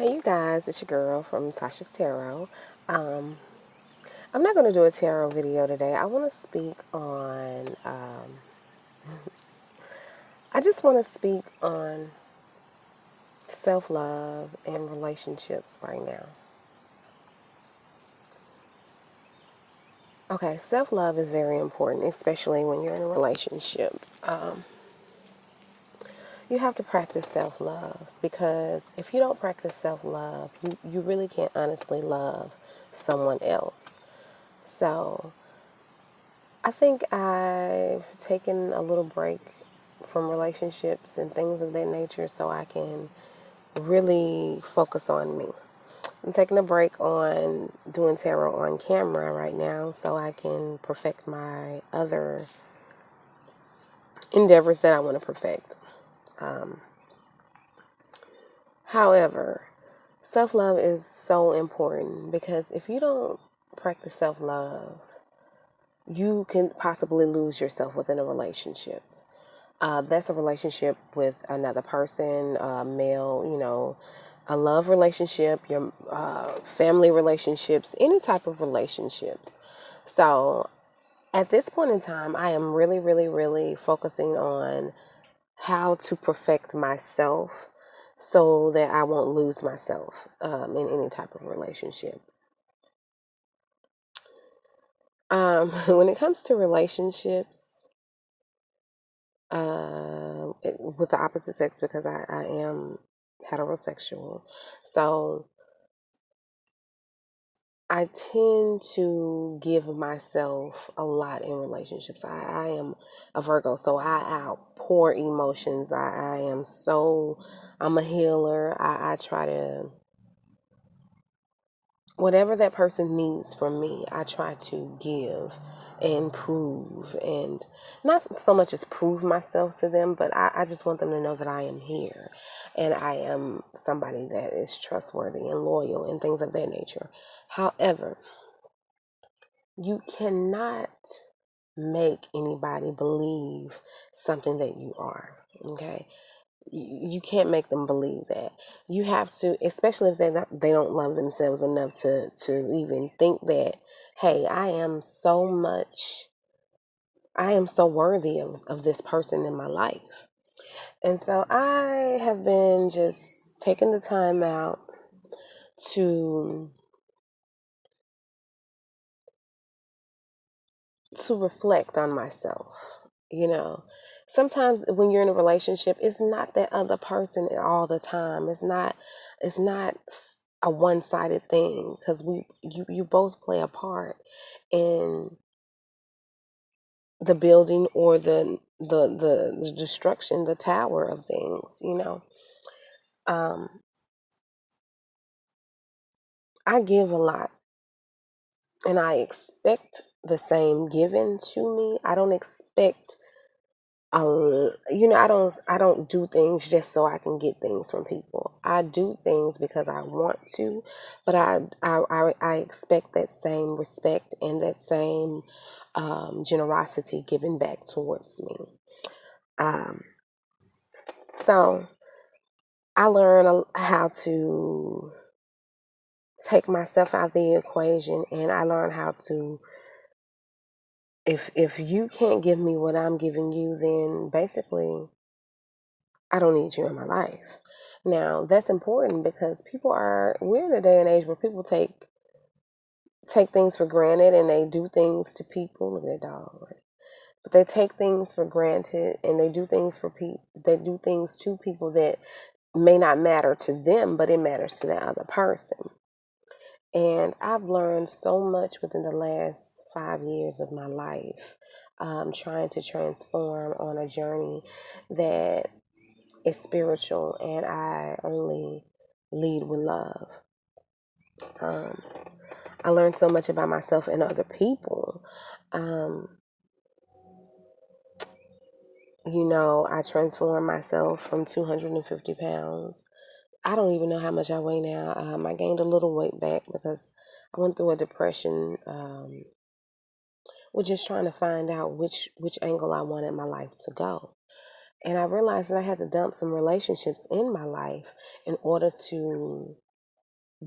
Hey, you guys, it's your girl from Tasha's Tarot. Um, I'm not going to do a tarot video today. I want to speak on, I just want to speak on self love and relationships right now. Okay, self love is very important, especially when you're in a relationship. You have to practice self love because if you don't practice self love, you really can't honestly love someone else. So, I think I've taken a little break from relationships and things of that nature so I can really focus on me. I'm taking a break on doing tarot on camera right now so I can perfect my other endeavors that I want to perfect. However, self love is so important because if you don't practice self love, you can possibly lose yourself within a relationship. That's a relationship with another person, male, a love relationship, your family relationships, any type of relationship. So at this point in time, I am really, really, really focusing on how to perfect myself so that I won't lose myself in any type of relationship. When it comes to relationships, with the opposite sex because I am heterosexual. So I tend to give myself a lot in relationships. I am a Virgo, so I outpour emotions. I'm a healer. I try to, whatever that person needs from me, I try to give and prove, and not so much as prove myself to them, but I just want them to know that I am here and I am somebody that is trustworthy and loyal and things of that nature. However, you cannot make anybody believe something that you are, okay? You can't make them believe that. You have to, especially if they don't love themselves enough to even think that, hey, I am so worthy of this person in my life. And so I have been just taking the time out to reflect on myself. You know, sometimes when you're in a relationship, it's not that other person all the time. It's not a one-sided thing because you both play a part in the building or the destruction, the tower of things. Um, I give a lot, and I expect the same given to me. I don't expect I don't do things just so I can get things from people. I do things because I want to, but I expect that same respect and that same generosity given back towards me. Um, so I learn how to take myself out of the equation, and I learn how to, if you can't give me what I'm giving you, then basically I don't need you in my life. Now, that's important because we're in a day and age where people take things for granted and they do things to people. Look at that dog, right? But they take things for granted and they do things they do things to people that may not matter to them, but it matters to the other person. And I've learned so much within the last 5 years of my life, trying to transform on a journey that is spiritual, and I only lead with love. Um, I learned so much about myself and other people. Um, I transformed myself from 250 pounds. I don't even know how much I weigh now. I gained a little weight back because I went through a depression. With just trying to find out which angle I wanted my life to go. And I realized that I had to dump some relationships in my life in order to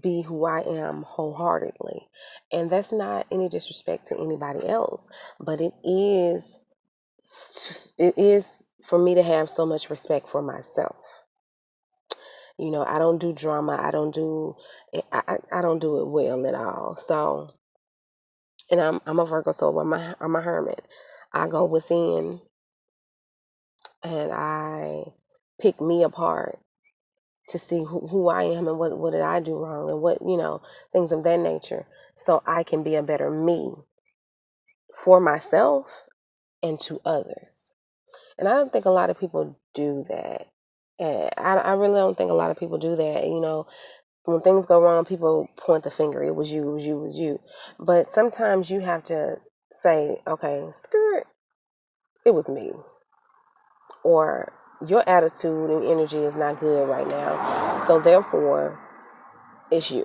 be who I am wholeheartedly. And that's not any disrespect to anybody else, but it is for me to have so much respect for myself. I don't do drama. I don't do it well at all. So, and I'm a Virgo, so I'm a hermit. I go within and I pick me apart to see who I am and what did I do wrong and things of that nature, so I can be a better me for myself and to others. And I don't think a lot of people do that. And I really don't think a lot of people do that. When things go wrong, people point the finger. It was you, it was you, it was you. But sometimes you have to say, okay, screw it, it was me. Or your attitude and energy is not good right now. So therefore, it's you.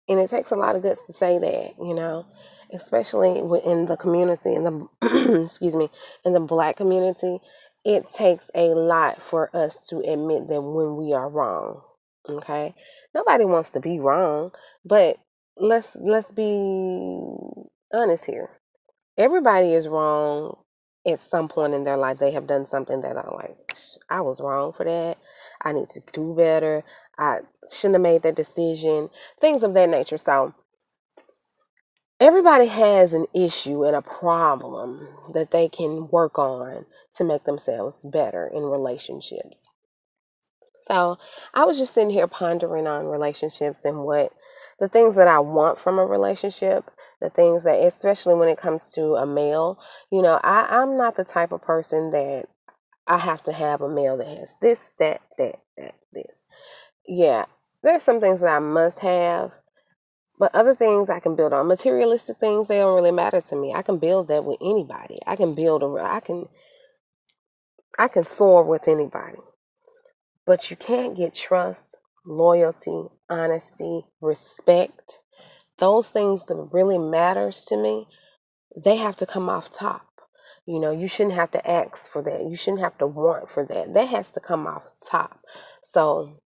And it takes a lot of guts to say that, especially in the community, in the, excuse me, in the Black community. It takes a lot for us to admit that when we are wrong. Okay. Nobody wants to be wrong, but let's be honest here. Everybody is wrong at some point in their life. They have done something that I'm like, I was wrong for that. I need to do better. I shouldn't have made that decision. Things of that nature. So everybody has an issue and a problem that they can work on to make themselves better in relationships. So I was just sitting here pondering on relationships and what the things that I want from a relationship, the things that, especially when it comes to a male, I'm not the type of person that I have to have a male that has this, that, this. Yeah, there's some things that I must have, but other things I can build on. Materialistic things, they don't really matter to me. I can build that with anybody. I can soar with anybody. But you can't get trust, loyalty, honesty, respect. Those things that really matters to me, they have to come off top. You shouldn't have to ask for that. You shouldn't have to want for that. That has to come off top. So,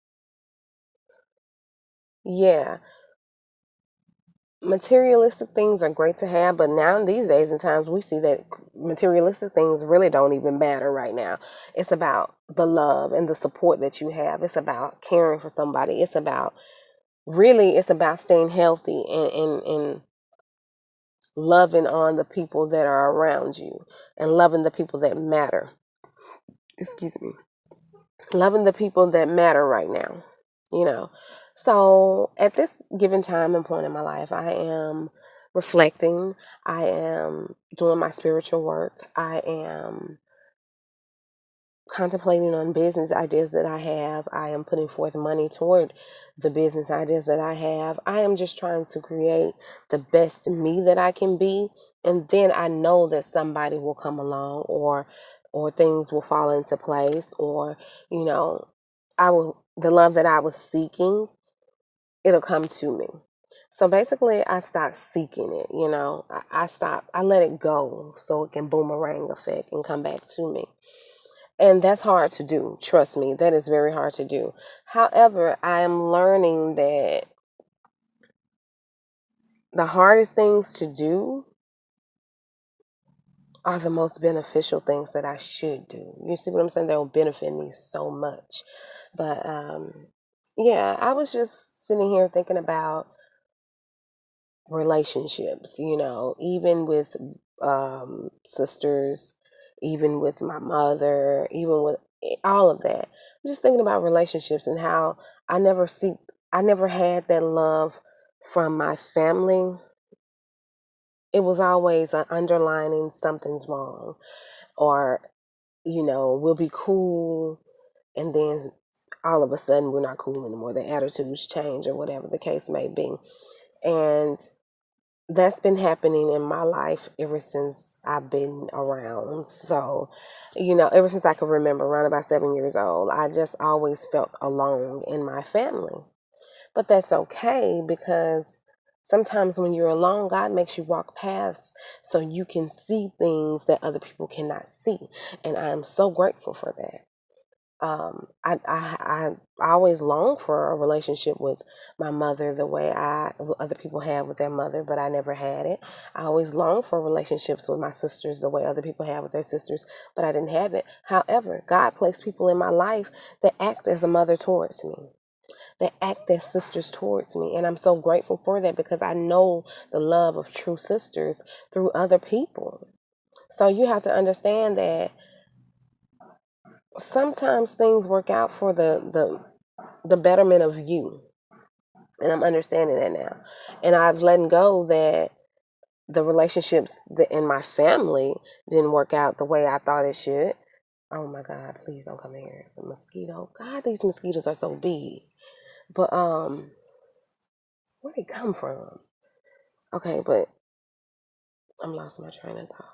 yeah, materialistic things are great to have, but now these days and times we see that materialistic things really don't even matter right now. It's about the love and the support that you have. It's about caring for somebody. It's about staying healthy and loving on the people that are around you and loving the people that matter. Excuse me. Loving the people that matter right now, you know. So at this given time and point in my life, I am reflecting. I am doing my spiritual work. I am contemplating on business ideas that I have. I am putting forth money toward the business ideas that I have. I am just trying to create the best me that I can be. And then I know that somebody will come along or things will fall into place or, you know, the love that I was seeking, it'll come to me. So basically I stopped seeking it, I let it go so it can boomerang effect and come back to me. And that's hard to do. Trust me, that is very hard to do. However, I am learning that the hardest things to do are the most beneficial things that I should do. You see what I'm saying? They will benefit me so much. But yeah, I was just sitting here thinking about relationships, even with sisters, even with my mother, even with all of that. I'm just thinking about relationships and how I never see, I never had that love from my family. It was always an underlining something's wrong, or we'll be cool, and then all of a sudden we're not cool anymore. The attitudes change, or whatever the case may be, and that's been happening in my life ever since I've been around. So, ever since I could remember, around about 7 years old, I just always felt alone in my family. But that's okay because sometimes when you're alone, God makes you walk paths so you can see things that other people cannot see. And I am so grateful for that. I always longed for a relationship with my mother the way other people have with their mother, but I never had it. I always longed for relationships with my sisters the way other people have with their sisters, but I didn't have it. However, God placed people in my life that act as a mother towards me, that act as sisters towards me. And I'm so grateful for that because I know the love of true sisters through other people. So you have to understand that sometimes things work out for the betterment of you. And I'm understanding that now. And I've let go that the relationships that in my family didn't work out the way I thought it should. Oh my God, please don't come in here. It's a mosquito. God, these mosquitoes are so big. But where'd they come from? Okay, but I'm lost my train of thought.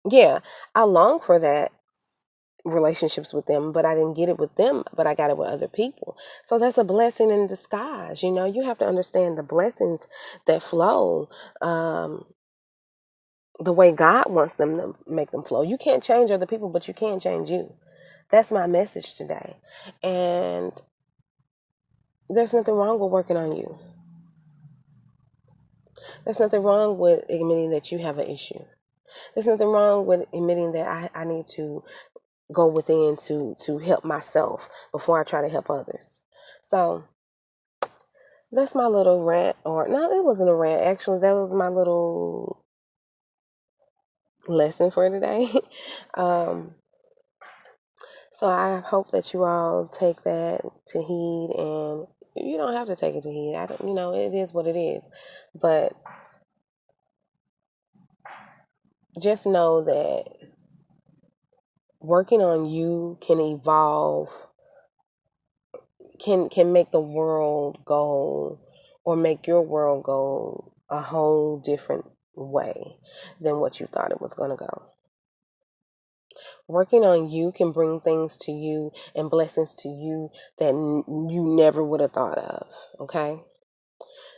Yeah, I long for that relationships with them, but I didn't get it with them, but I got it with other people. So that's a blessing in disguise. You have to understand the blessings that flow the way God wants them to make them flow. You can't change other people, but you can change you. That's my message today. And there's nothing wrong with working on you. There's nothing wrong with admitting that you have an issue. There's nothing wrong with admitting that I need to go within to help myself before I try to help others. So that's my little rant, or no, it wasn't a rant. Actually, that was my little lesson for today. um, so I hope that you all take that to heed, and you don't have to take it to heed. I don't, it is what it is. But just know that working on you can evolve, can make the world go, or make your world go a whole different way than what you thought it was going to go. Working on you can bring things to you and blessings to you that you never would have thought of. Okay.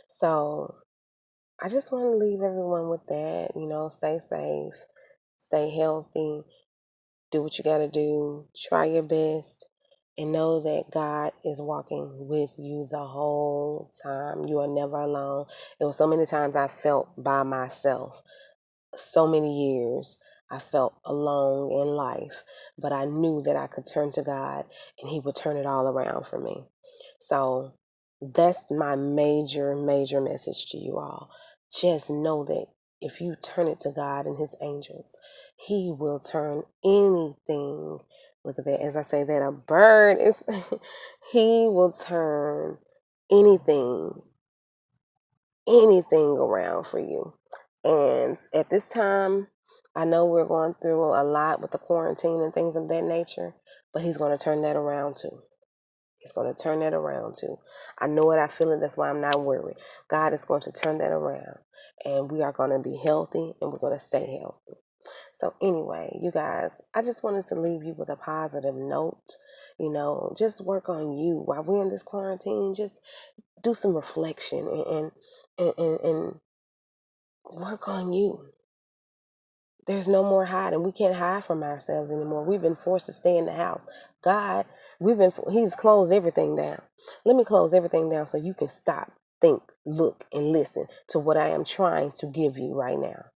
So I just want to leave everyone with that. Stay safe, stay healthy, do what you got to do, try your best, and know that God is walking with you the whole time. You are never alone. It was so many times I felt by myself. So many years I felt alone in life, but I knew that I could turn to God and He would turn it all around for me. So that's my major, major message to you all. Just know that if you turn it to God and His angels, He will turn anything. Look at that. As I say that, a bird is, He will turn anything, anything around for you. And at this time, I know we're going through a lot with the quarantine and things of that nature, but He's going to turn that around too. He's going to turn that around too. I know it. I feel it. That's why I'm not worried. God is going to turn that around, and we are going to be healthy, and we're going to stay healthy. So anyway, you guys, I just wanted to leave you with a positive note. Just work on you while we're in this quarantine. Just do some reflection and work on you. There's no more hiding. We can't hide from ourselves anymore. We've been forced to stay in the house. God, He's closed everything down. Let me close everything down so you can stop, think, look, and listen to what I am trying to give you right now.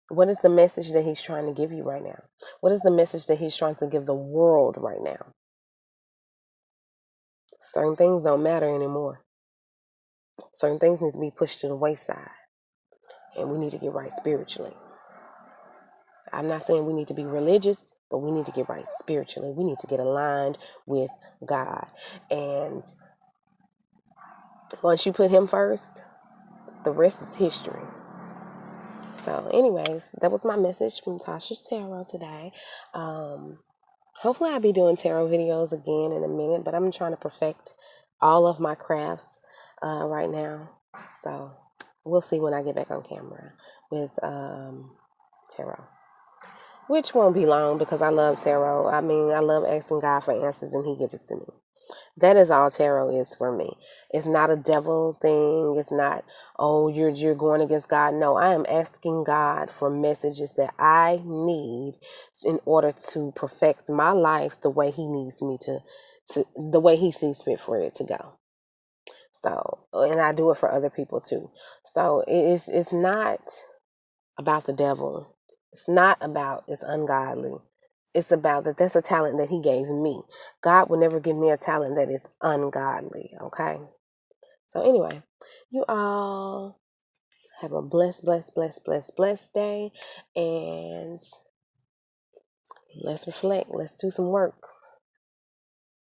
What is the message that He's trying to give you right now? What is the message that He's trying to give the world right now? Certain things don't matter anymore. Certain things need to be pushed to the wayside. And we need to get right spiritually. I'm not saying we need to be religious, but we need to get right spiritually. We need to get aligned with God. And once you put Him first, the rest is history. So anyways, that was my message from Tasha's Tarot today. Hopefully I'll be doing tarot videos again in a minute, but I'm trying to perfect all of my crafts right now. So we'll see when I get back on camera with tarot. Which won't be long because I love tarot. I mean, I love asking God for answers and He gives it to me. That is all tarot is for me. It's not a devil thing. It's not, oh, you're going against God. No, I am asking God for messages that I need in order to perfect my life the way He needs me to the way He sees fit for it to go. So, and I do it for other people too. So it's not about the devil. It's not about it's ungodly. It's about that that's a talent that He gave me. God will never give me a talent that is ungodly. Okay. So anyway, you all have a blessed day, and let's reflect. Let's do some work.